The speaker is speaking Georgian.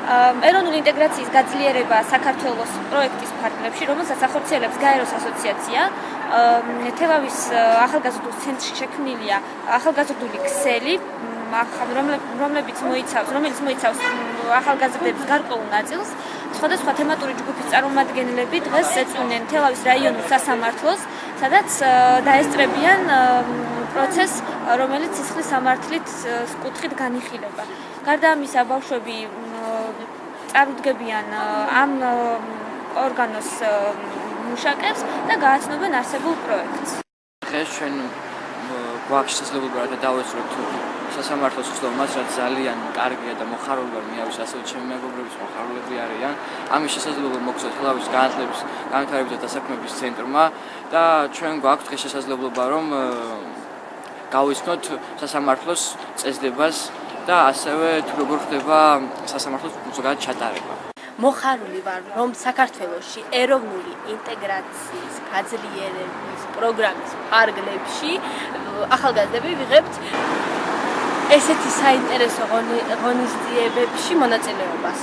ეროვნული ინტეგრაციის გაძლიერება საქართველოს პროექტის ფარგლებში, რომელსაც ახორციელებს გაეროს ასოციაცია. თელავის ახალგაზრდულ ცენტრში შექმნილია ახალგაზრდული ქსელი, რომელიც მოიცავს ახალგაზრდების გარკვეულ ნაწილს. სხვადასხვა თემატური ჯგუფის წარმომადგენლები დღეს ეწვნენ თელავის რაიონულ სასამართლოს, სადაც დაესწრებიან პროცესს, რომელიც სისხლის სამართლით კუთხით განიხილება. გარდა ამისა, ბავშვები წარუდგებიან ამ ორგანოს მუშაკებს და გააცნობენ არსებულ პროექტს. დღეს ჩვენ გვაქვს შესაძლებლობა და დავესწროთ სასამართლოს ხსოვნას, რაც ძალიან კარგია და მოხარულია მიავის, ასევე ჩემი მეგობრების მოხარულები არიან. ამის შესაძლებლობა მოგცეთ თელავის განათლებისა და დასაქმების ცენტრმა და ჩვენ გვაქვს დღეს შესაძლებლობა, რომ გავისმოთ სასამართლოს წესდებას და ასევე თუ როგორ ხდება სასამართლოს ზოგადად ჩატარება. მოხარული ვარ, რომ საქართველოში ეროვნული ინტეგრაციის გაძლიერების პროგრამის ფარგლებში ახალგაზრდები ვიღებთ ესეთი საინტერესო ღონისძიებებში მონაწილეობას.